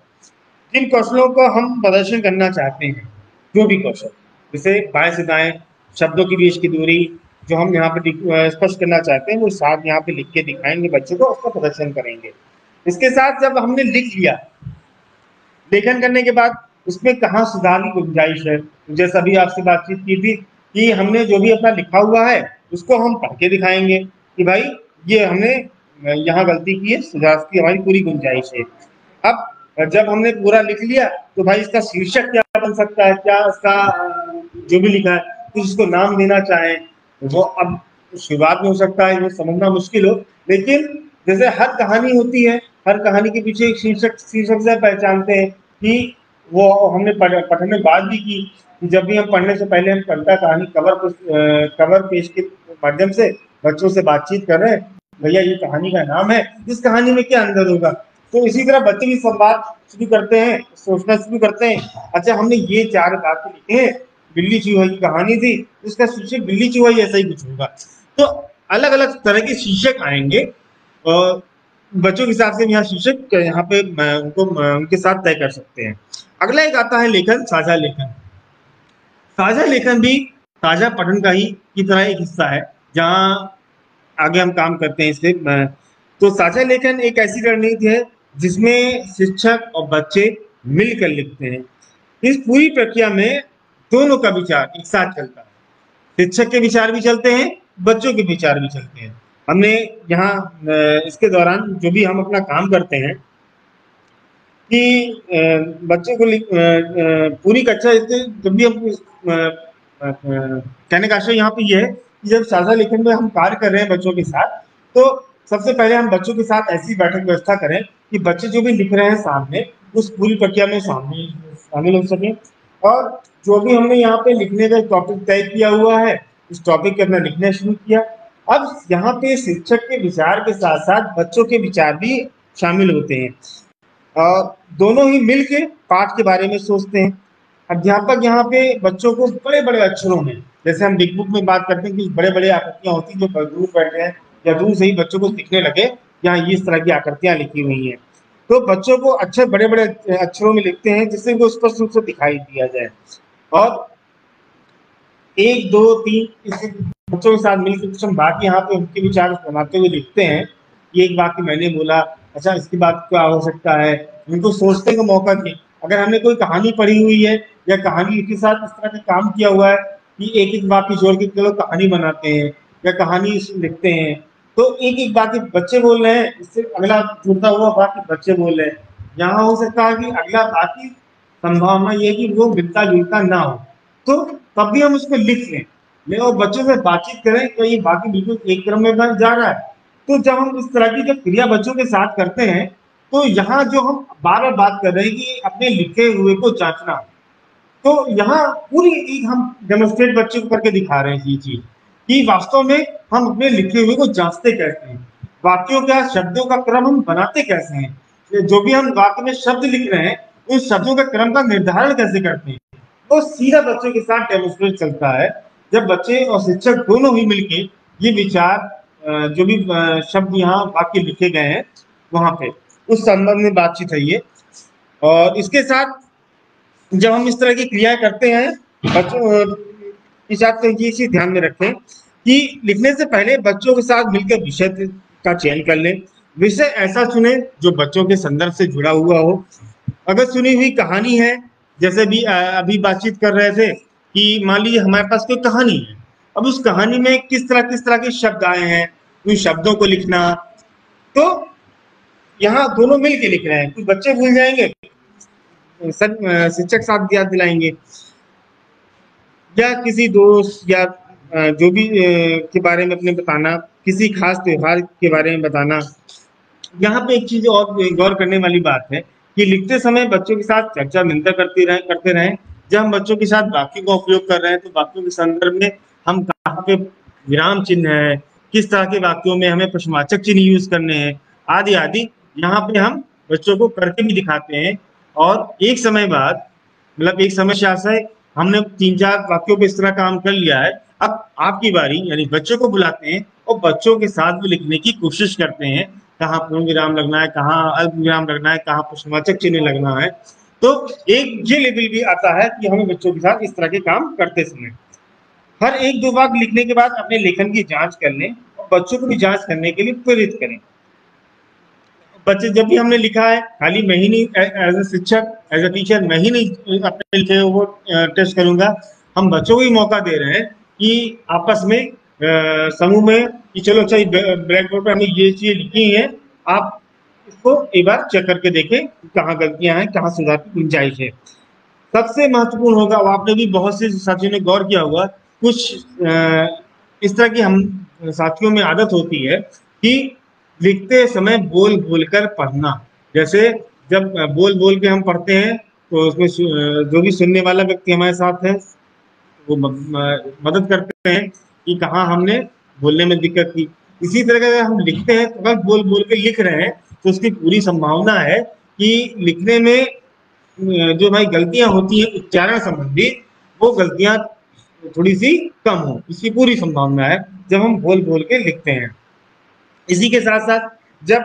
A: जिन कौशलों को हम प्रदर्शन करना चाहते हैं, जो भी कौशल जैसे बाएं से दाएं, शब्दों के बीच की दूरी जो हम यहाँ पे स्पष्ट करना चाहते हैं वो साथ यहाँ पे लिख के दिखाएंगे बच्चों को, उसका प्रदर्शन करेंगे। इसके साथ जब हमने लिख लिया लेखन करने के बाद उसमें कहाँ सुधार की गुंजाइश है, जैसे अभी आपसे बातचीत की थी कि हमने जो भी अपना लिखा हुआ है उसको हम पढ़ के दिखाएंगे कि भाई ये हमने यहाँ गलती की है, सुधार की हमारी पूरी गुंजाइश है। अब जब हमने पूरा लिख लिया तो भाई इसका शीर्षक क्या बन सकता है, क्या इसका जो भी लिखा है कुछ इसको नाम देना चाहे वो अब शुरुआत में हो सकता है वो समझना मुश्किल हो, लेकिन जैसे हर कहानी होती है, हर कहानी के पीछे एक शीर्षक से पहचानते हैं कि वो हमने पठन में बात भी की कि जब भी हम पढ़ने से पहले हम कविता कहानी कवर पेज के माध्यम से बच्चों से बातचीत कर रहे हैं, भैया ये कहानी का नाम है, इस कहानी में क्या अंदर होगा। तो इसी तरह बच्चे भी संवाद शुरू करते हैं, सोचना शुरू करते हैं, अच्छा हमने ये 4 वाक्य लिखे हैं, बिल्ली चूहा की कहानी थी, इसका शीर्षक बिल्ली चूहा ऐसा ही कुछ होगा। तो अलग अलग तरह के शीर्षक आएंगे और बच्चों के हिसाब से यहाँ शीर्षक यहाँ पे उनको उनके साथ तय कर सकते हैं। अगला एक आता है लेखन साझा लेखन। साझा लेखन भी साझा पठन का ही की तरह एक हिस्सा है, जहाँ आगे हम काम करते हैं इससे। तो साझा लेखन एक ऐसी रणनीति है जिसमें शिक्षक और बच्चे मिलकर लिखते हैं। इस पूरी प्रक्रिया में दोनों का विचार एक साथ चलता है। शिक्षक के विचार भी चलते हैं, बच्चों के विचार भी चलते हैं। हमने यहाँ इसके दौरान जो भी हम अपना काम करते हैं कि बच्चे को पूरी कक्षा जब भी हम कहने का आशय यहाँ पे ये है कि जब साझा लेखन में हम कार्य कर रहे हैं बच्चों के साथ, तो सबसे पहले हम बच्चों के साथ ऐसी बैठक व्यवस्था करें कि बच्चे जो भी लिख रहे हैं सामने, उस पूरी प्रक्रिया में शामिल हो सके। और जो भी हमने यहाँ पे लिखने का टॉपिक तय किया हुआ है, उस टॉपिक के अंदर लिखना शुरू किया। अब यहाँ पे शिक्षक के विचार के साथ साथ बच्चों के विचार भी शामिल होते हैं और दोनों ही मिलके पाठ के बारे में सोचते हैं। अध्यापक यहाँ पे बच्चों को बड़े बड़े अक्षरों में, जैसे हम बिग बुक में बात करते हैं कि बड़े बड़े आकृतियां होती हैं जो दूर बैठे हैं या दूर से ही बच्चों को दिखने लगे, यहाँ इस तरह की आकृतियां लिखी हुई हैं, तो बच्चों को अच्छे बड़े बड़े अक्षरों में लिखते हैं जिससे वो स्पष्ट रूप से दिखाई दिया जाए। और एक दो तीन इस बच्चों के साथ मिलकर कुछ हम बाकी यहाँ पे उनके विचार बनाते हुए लिखते हैं। ये एक वाक्य मैंने बोला, अच्छा इसकी बात क्या हो सकता है, उनको सोचने का मौका दें। अगर हमने कोई कहानी पढ़ी हुई है या कहानी के साथ इस तरह का काम किया हुआ है कि एक एक वाक्य जोड़ के चलो कहानी बनाते हैं या कहानी लिखते हैं, तो एक एक वाक्य बच्चे बोल रहे हैं, इससे अगला जुड़ता हुआ वाक्य बच्चे बोल रहे हैं। यहाँ हो सकता है कि अगला वाक्य संभावना ये कि वो मिलता जुलता ना हो, तो तब भी हम उसको लिख लें और बच्चों से बातचीत करें कि ये बाकी बिल्कुल एक क्रम में बन जा रहा है। तो जब हम इस तरह की जब क्रिया बच्चों के साथ करते हैं, तो यहाँ जो हम बार बार बात कर रहे हैं कि अपने लिखे हुए को जांचना, तो यहाँ पूरी एक हम डेमोन्स्ट्रेट बच्चे को करके दिखा रहे हैं ये चीज कि वास्तव में हम अपने लिखे हुए को जांचते कैसे हैं, वाक्यों का शब्दों का क्रम हम बनाते कैसे हैं, जो भी हम वाक्य में शब्द लिख रहे हैं उन शब्दों का क्रम का निर्धारण कैसे करते हैं, वो सीधा बच्चों के साथ डेमोन्स्ट्रेट चलता है। जब बच्चे और शिक्षक दोनों ही मिलके ये विचार जो भी शब्द यहाँ वाक्य लिखे गए हैं वहां पे उस संबंध में बातचीत है ये। और इसके साथ जब हम इस तरह की क्रियाएं करते हैं, बच्चों इस बात को ये चीज ध्यान में रखें कि लिखने से पहले बच्चों के साथ मिलकर विषय का चयन कर लें। विषय ऐसा चुने जो बच्चों के संदर्भ से जुड़ा हुआ हो। अगर सुनी हुई कहानी है, जैसे भी अभी बातचीत कर रहे थे कि मान लीजिए हमारे पास कोई कहानी है, अब उस कहानी में किस तरह के शब्द आए हैं, उन शब्दों को लिखना। तो यहाँ दोनों मिल के लिख रहे हैं, कुछ बच्चे भूल जाएंगे, शिक्षक साथ याद दिलाएंगे, या किसी दोस्त या जो भी के बारे में अपने बताना, किसी खास त्योहार के बारे में बताना। यहाँ पे एक चीज और गौर करने वाली बात है कि लिखते समय बच्चों के साथ चर्चा मंथन करते रहें। जब हम बच्चों के साथ वाक्यों का उपयोग कर रहे हैं तो वाक्यों के संदर्भ में हम कहाँ पे विराम चिन्ह है, किस तरह के वाक्यों में हमें प्रश्नवाचक चिन्ह यूज करने हैं, आदि आदि यहाँ पे हम बच्चों को करके भी दिखाते हैं। और एक समय बाद, मतलब एक समय से आशय हमने 3-4 वाक्यों पे इस तरह काम कर लिया है, अब आपकी बारी, यानी बच्चों को बुलाते हैं और बच्चों के साथ भी लिखने की कोशिश करते हैं, कहाँ पूर्ण विराम लगना है, कहाँ अल्प विराम लगना है, कहाँ प्रश्नवाचक चिन्ह लगना है। तो एक ये लेवल भी आता है कि हमें बच्चों के साथ इस तरह के काम करते समय हर 1-2 वाक्य लिखने के बाद अपने लेखन की जांच कर लें और बच्चों को भी जांच करने के लिए प्रेरित करें। बच्चे जब भी हमने लिखा है, खाली मैं ही नहीं एज ए शिक्षक, एज ए टीचर मैं ही नहीं अपने लिखे वो टेस्ट करूंगा, हम बच्चों को ही मौका दे रहे हैं कि आपस में समूह में कि चलो अच्छा ब्लैक बोर्ड पर हमने ये चीजें लिखी हैं, आप इसको एक बार चेक करके देखें कहाँ गलतियां हैं, कहाँ सुधार की गुंजाइश है। सबसे महत्वपूर्ण होगा, आपने भी बहुत से साथियों ने गौर किया होगा, कुछ इस तरह की हम साथियों में आदत होती है कि लिखते समय बोल बोल कर पढ़ना। जैसे जब बोल बोल के हम पढ़ते हैं तो उसमें जो भी सुनने वाला व्यक्ति हमारे साथ है वो मदद करते हैं कि कहाँ हमने बोलने में दिक्कत की। इसी तरह अगर हम लिखते हैं तो अगर बोल बोल के लिख रहे हैं तो उसकी पूरी संभावना है कि लिखने में जो भाई गलतियां होती हैं उच्चारण संबंधी, वो गलतियां थोड़ी सी कम हो, इसकी पूरी संभावना है जब हम बोल बोल के लिखते हैं। इसी के साथ साथ जब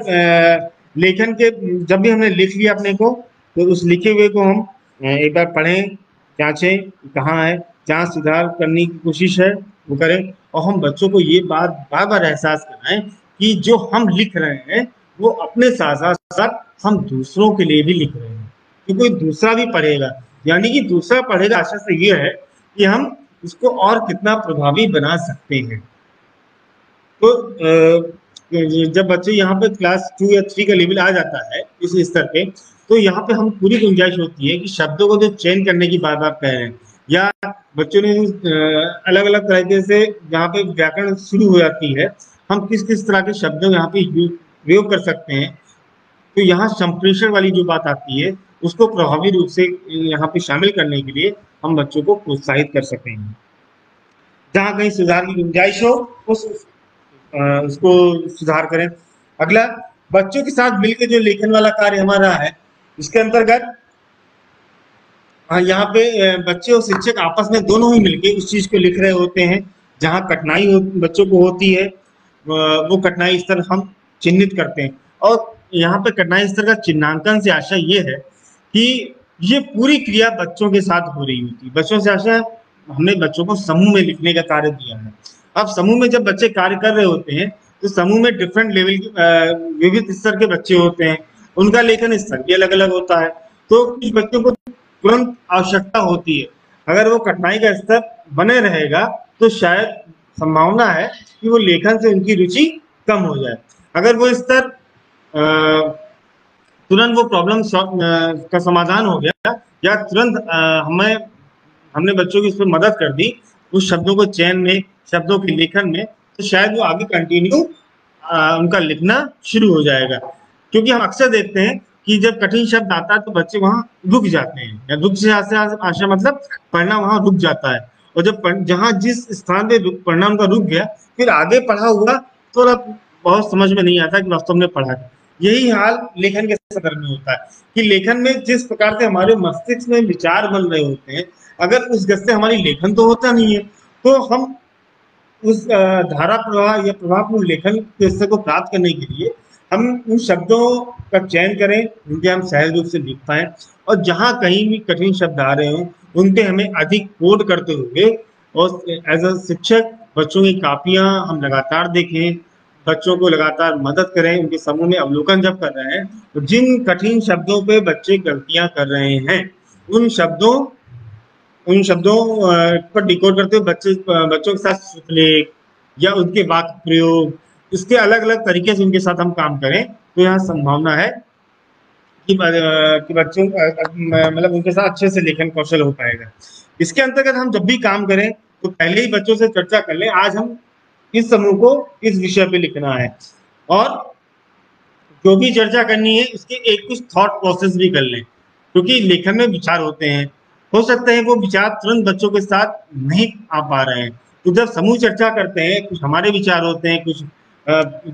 A: लेखन के जब भी हमने लिख लिया अपने को, तो उस लिखे हुए को हम एक बार पढ़ें, जांचें कहाँ है, जहाँ सुधार करने की कोशिश है वो करें, और हम बच्चों को ये बात बार बार एहसास कराएं कि जो हम लिख रहे हैं वो अपने साथ साथ साथ हम दूसरों के लिए भी लिख रहे हैं, कि कोई दूसरा भी पढ़ेगा, यानी कि दूसरा पढ़ेगा आशा से ये है कि हम उसको और कितना प्रभावी बना सकते हैं। तो जब बच्चे यहाँ पे क्लास 2 या 3 का लेवल आ जाता है इस स्तर पे, तो यहाँ पे हम पूरी गुंजाइश होती है कि शब्दों को जो चयन करने की बात आप कह रहे हैं, या बच्चों ने अलग अलग तरीके से यहाँ पे व्याकरण शुरू हो जाती है, हम किस किस तरह के शब्दों यहाँ पे प्रयोग कर सकते हैं। तो यहाँ संप्रेषण वाली जो बात आती है उसको प्रभावी रूप से यहाँ पे शामिल करने के लिए हम बच्चों को प्रोत्साहित कर सकते हैं। जहाँ कहीं सुधार की गुंजाइश हो उस उसको सुधार करें। अगला, बच्चों के साथ मिलकर जो लेखन वाला कार्य हमारा है, इसके अंतर्गत यहाँ पे बच्चे और शिक्षक आपस में दोनों ही मिलके उस चीज को लिख रहे होते हैं। जहाँ कठिनाई बच्चों को होती है वो कठिनाई स्तर हम चिन्हित करते हैं, और यहाँ पे कठिनाई स्तर का चिन्हांकन से आशा ये है कि ये पूरी क्रिया बच्चों के साथ हो रही होती है। बच्चों से आशा हमने बच्चों को समूह में लिखने का कार्य दिया है। अब समूह में जब बच्चे कार्य कर रहे होते हैं तो समूह में डिफरेंट लेवल के विविध स्तर के बच्चे होते हैं, उनका लेखन स्तर भी अलग अलग होता है। तो कुछ बच्चों को तुरंत आवश्यकता होती है, अगर वो कठिनाई का स्तर बने रहेगा तो शायद संभावना है कि वो लेखन से उनकी रुचि कम हो जाए। अगर वो स्तर तुरंत वो प्रॉब्लम का समाधान हो गया, या तुरंत हमने बच्चों की इसमें मदद कर दी उस शब्दों को चयन में, शब्दों के लेखन में, तो शायद वो आगे कंटिन्यू उनका लिखना शुरू हो जाएगा। क्योंकि हम अक्सर देखते हैं कि जब कठिन शब्द आता है तो बच्चे वहां रुक जाते हैं, या रुक से आशा मतलब पढ़ना वहां रुक जाता है, और जब जहां जिस स्थान पे पढ़ना उनका रुक गया, फिर आगे पढ़ा हुआ थोड़ा बहुत समझ में नहीं आता कि वास्तव में पढ़ा। यही हाल लेखन के संदर्भ में होता है कि लेखन में जिस प्रकार से हमारे मस्तिष्क में विचार बन रहे होते हैं, अगर उस गति से हमारी लेखन तो होता नहीं है, तो हम उस धारा प्रवाह या प्रभावपूर्ण लेखन के स्तर को प्राप्त करने के लिए हम उन शब्दों का चयन करें जिनके हम सहज रूप से लिख पाए, और जहाँ कहीं भी कठिन शब्द आ रहे हों उनके हमें अधिक कोड करते हुए, और एज अ शिक्षक बच्चों की कापियां हम लगातार देखें, बच्चों को लगातार मदद करें, उनके समूह में अवलोकन जब कर रहे हैं तो जिन कठिन शब्दों पे बच्चे गलतियां कर रहे हैं उन शब्दों पर डिकोड करते हुए बच्चों के साथ सुखलेख या उनके वाक्य प्रयोग, इसके अलग अलग तरीके से उनके साथ हम काम करें तो यहाँ संभावना है कि बच्चों मतलब उनके साथ अच्छे से लेखन कौशल हो पाएगा। इसके अंतर्गत हम जब भी काम करें तो पहले ही बच्चों से चर्चा कर लें, आज हम इस समूह को इस विषय पे लिखना है, और जो भी चर्चा करनी है इसके एक कुछ थॉट प्रोसेस भी कर लें, क्योंकि लेखन में विचार होते हैं, हो सकता है वो विचार तुरंत बच्चों के साथ नहीं आ पा रहे हैं। तो जब समूह चर्चा करते हैं, कुछ हमारे विचार होते हैं, कुछ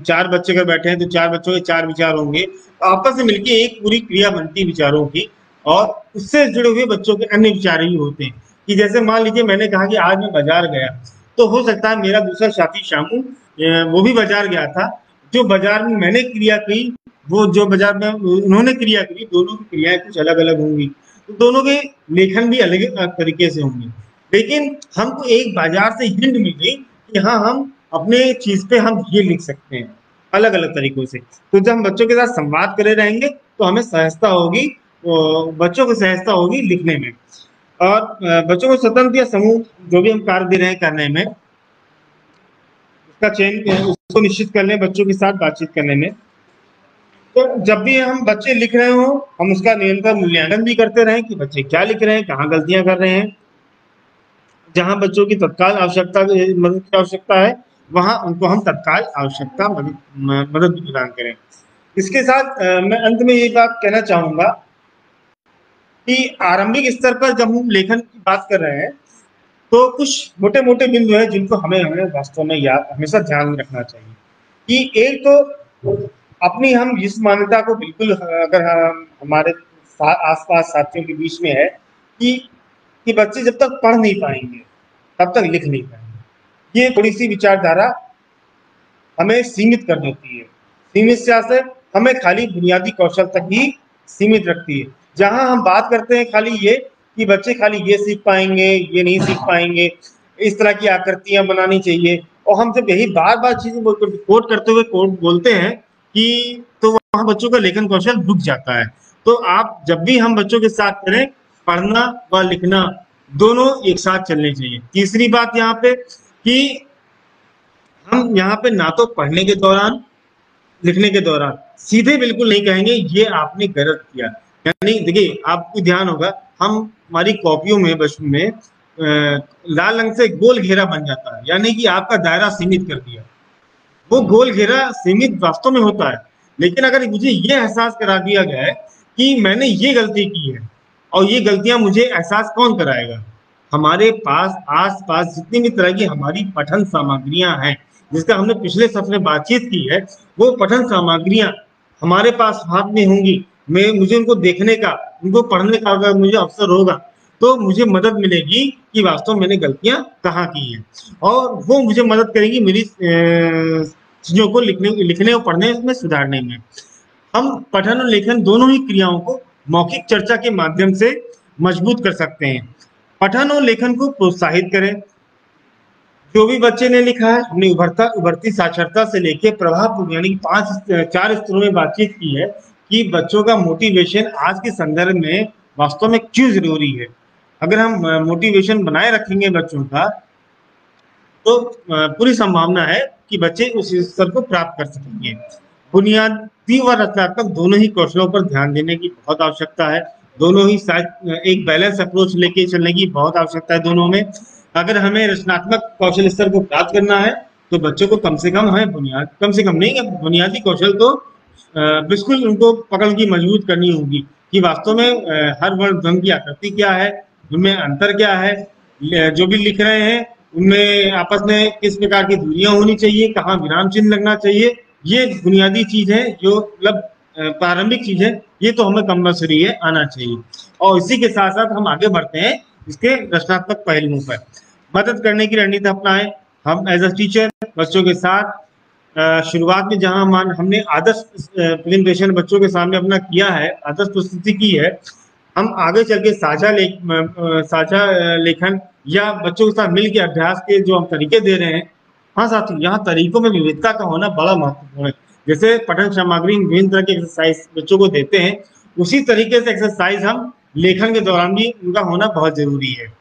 A: 4 बच्चे अगर बैठे हैं तो 4 बच्चों के 4 विचार होंगे, तो आपस में मिलकर एक पूरी क्रिया बनती है विचारों की, और उससे जुड़े हुए बच्चों के अन्य विचार भी होते हैं। कि जैसे मान लीजिए मैंने कहा कि आज मैं बाजार गया, तो हो सकता है मेरा दूसरा साथी शामू वो भी बाजार गया था, जो बाजार में मैंने क्रिया की, वो जो बाजार में उन्होंने क्रिया की, दोनों की क्रियाएं कुछ अलग अलग होंगी, तो दोनों के लेखन भी अलग तरीके से होंगे, लेकिन हमको एक बाजार से हिंट मिल गई कि हाँ हम अपने चीज पे हम ये लिख सकते हैं अलग अलग तरीकों से। तो जब हम बच्चों के साथ संवाद करे रहेंगे तो हमें सहजता होगी, बच्चों को सहजता होगी लिखने में, और बच्चों को स्वतंत्र या समूह जो भी हम कार्य दे रहे हैं करने में, उसका चयन उसको निश्चित कर लें बच्चों के साथ बातचीत करने में। तो जब भी हम बच्चे लिख रहे हो हम उसका निरंतर मूल्यांकन भी करते रहें कि बच्चे क्या लिख रहे हैं, कहाँ गलतियां कर रहे हैं। जहां बच्चों की तत्काल आवश्यकता मदद की आवश्यकता है वहां उनको हम तत्काल आवश्यकता मदद भी प्रदान करें। इसके साथ मैं अंत में ये बात कहना चाहूंगा कि आरंभिक स्तर पर जब हम लेखन की बात कर रहे हैं तो कुछ मोटे मोटे बिंदु हैं जिनको हमें हमें वास्तव में याद हमेशा ध्यान में रखना चाहिए। कि एक तो अपनी हम इस मान्यता को बिल्कुल अगर हम हमारे आसपास साथियों के बीच में है कि बच्चे जब तक पढ़ नहीं पाएंगे तब तक लिख नहीं पाएंगे, ये थोड़ी सी विचारधारा हमें सीमित कर देती है। सीमित से हमें खाली बुनियादी कौशल तक ही सीमित रखती है। जहां हम बात करते हैं खाली ये कि बच्चे खाली ये सीख पाएंगे, ये नहीं सीख पाएंगे, इस तरह की आकृतियां बनानी चाहिए। और हम जब यही बार बार चीजें कोट करते हुए कोट बोलते हैं कि तो वहाँ बच्चों का लेखन कौशल रुक जाता है। तो आप जब भी हम बच्चों के साथ करें, पढ़ना व लिखना दोनों एक साथ चलने चाहिए। तीसरी बात यहाँ पे कि हम यहाँ पे ना तो पढ़ने के दौरान, लिखने के दौरान सीधे बिल्कुल नहीं कहेंगे ये आपने गलत किया। यानी देखिए, आपको ध्यान होगा हम हमारी कॉपियों में बचपन में लाल रंग से गोल घेरा बन जाता है, यानी कि आपका दायरा सीमित कर दिया। वो गोल घेरा सीमित वास्तव में होता है, लेकिन अगर मुझे ये एहसास करा दिया गया है कि मैंने ये गलती की है और ये गलतियां मुझे एहसास कौन कराएगा? हमारे पास आस पास जितनी भी तरह की हमारी पठन सामग्रियां हैं, जिसका हमने पिछले सत्र में बातचीत की है, वो पठन सामग्रियां हमारे पास हाथ में होंगी। मैं मुझे उनको देखने का, उनको पढ़ने का अगर मुझे अवसर होगा तो मुझे मदद मिलेगी कि वास्तव में मैंने गलतियां कहाँ की हैं, और वो मुझे मदद करेगी मेरी चीजों को लिखने और पढ़ने में सुधारने में। हम पठन और लेखन दोनों ही क्रियाओं को मौखिक चर्चा के माध्यम से मजबूत कर सकते हैं। पठन और लेखन को प्रोत्साहित करें। जो भी बच्चे ने लिखा है, हमने उभरती साक्षरता से लेके प्रभाव यानी 4 स्तरों में बातचीत की है कि बच्चों का मोटिवेशन आज के संदर्भ में वास्तव में क्यों जरूरी है। अगर हम मोटिवेशन बनाए रखेंगे बच्चों का, तो पूरी संभावना है कि बच्चे उस स्तर को प्राप्त कर सकेंगे। बुनियादी व रचनात्मक दोनों ही कौशलों पर ध्यान देने की बहुत आवश्यकता है। दोनों ही साथ एक बैलेंस अप्रोच लेके चलने की बहुत आवश्यकता है दोनों में। अगर हमें रचनात्मक कौशल स्तर को प्राप्त करना है तो बच्चों को कम से कम हमें कम से कम नहीं, बुनियादी कौशल तो बिल्कुल उनको पकड़ की मजबूत करनी होगी कि वास्तव में हर वर्ण ध्वनि की आकृति क्या है, उनमें अंतर क्या है, जो भी लिख रहे हैं उनमें आपस में किस प्रकार की दूरियां होनी चाहिए, कहाँ विराम चिन्ह लगना चाहिए। ये बुनियादी चीज है, जो मतलब प्रारंभिक चीज है, ये तो हमें कंपल्सरी है, आना चाहिए। और इसी के साथ साथ हम आगे बढ़ते हैं इसके रचनात्मक पहलुओं पर। मदद करने की रणनीति अपनाएं। हम एज अ टीचर बच्चों के साथ शुरुआत में जहां हमने आदर्श प्रेजेंटेशन बच्चों के सामने अपना किया है, आदर्श प्रस्तुति की है, हम आगे चल के साझा लेखन या बच्चों के साथ मिल के अभ्यास के जो हम तरीके दे रहे हैं। हाँ साथी, यहाँ तरीकों में विविधता का होना बड़ा महत्वपूर्ण है। जैसे पठन सामग्री विभिन्न तरह के एक्सरसाइज बच्चों को देते हैं, उसी तरीके से एक्सरसाइज हम लेखन के दौरान भी उनका होना बहुत जरूरी है।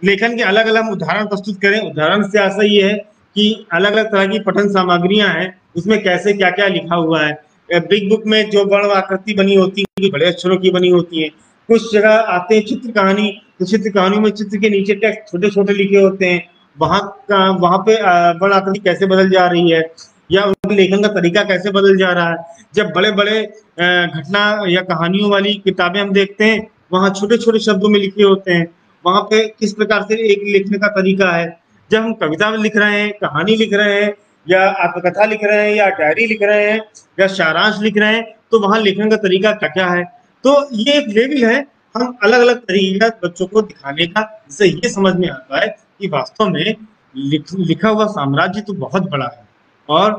A: लेखन के अलग अलग उदाहरण प्रस्तुत करें। उदाहरण से ऐसा ही है कि अलग अलग तरह की पठन सामग्रियां हैं, उसमें कैसे क्या क्या लिखा हुआ है। बिग बुक में जो वर्ण आकृति बनी होती है बड़े अक्षरों की बनी होती है। कुछ जगह आते हैं चित्र कहानी, तो चित्र कहानी में चित्र के नीचे टेक्स्ट छोटे छोटे लिखे होते हैं, वहां पे वर्ण आकृति कैसे बदल जा रही है या उनके लेखन का तरीका कैसे बदल जा रहा है। जब बड़े बड़े घटना या कहानियों वाली किताबें हम देखते हैं, वहां छोटे छोटे शब्दों में लिखे होते हैं, वहां पे किस प्रकार से एक लिखने का तरीका है। जब हम कविता लिख रहे हैं, कहानी लिख रहे हैं, या आत्मकथा लिख रहे हैं, या डायरी लिख रहे हैं, या सारांश लिख रहे हैं, तो वहां लिखने का तरीका क्या क्या है। तो ये एक लेवल है, हम अलग अलग तरीका बच्चों को दिखाने का, जिससे ये समझ में आता है कि वास्तव में लिखा हुआ साम्राज्य तो बहुत बड़ा है और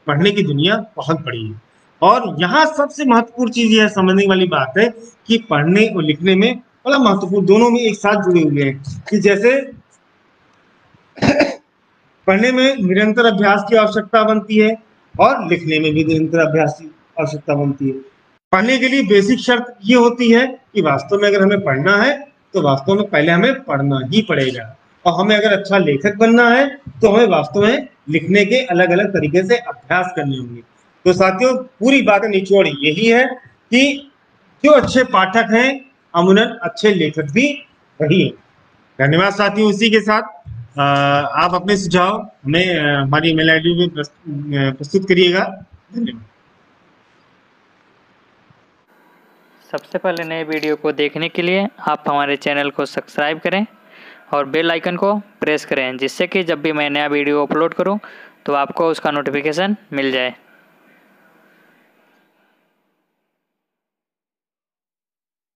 A: पढ़ने की दुनिया बहुत बड़ी है। और यहाँ सबसे महत्वपूर्ण चीज यह समझने वाली बात है कि पढ़ने और लिखने में बड़ा महत्वपूर्ण, दोनों में एक साथ जुड़े हुए हैं। कि जैसे पढ़ने में निरंतर अभ्यास की आवश्यकता बनती है और लिखने में भी निरंतर अभ्यास की आवश्यकता बनती है। पढ़ने के लिए बेसिक शर्त ये होती है कि वास्तव में अगर हमें पढ़ना है तो वास्तव में पहले हमें पढ़ना ही पड़ेगा, और हमें अगर अच्छा लेखक बनना है तो हमें वास्तव में लिखने के अलग अलग तरीके से अभ्यास करने होंगे। तो साथियों, पूरी बात निचोड़ यही है कि जो अच्छे पाठक हैं अमूमन अच्छे लेखक भी वही है। धन्यवाद साथियों। इसी के साथ आप अपने सुझाव हमें हमारी ईमेल आईडी में प्रस्तुत करिएगा। धन्यवाद।
B: सबसे पहले नए वीडियो को देखने के लिए आप हमारे चैनल को सब्सक्राइब करें और बेल आइकन को प्रेस करें, जिससे कि जब भी मैं नया वीडियो अपलोड करूं तो आपको उसका नोटिफिकेशन मिल जाए।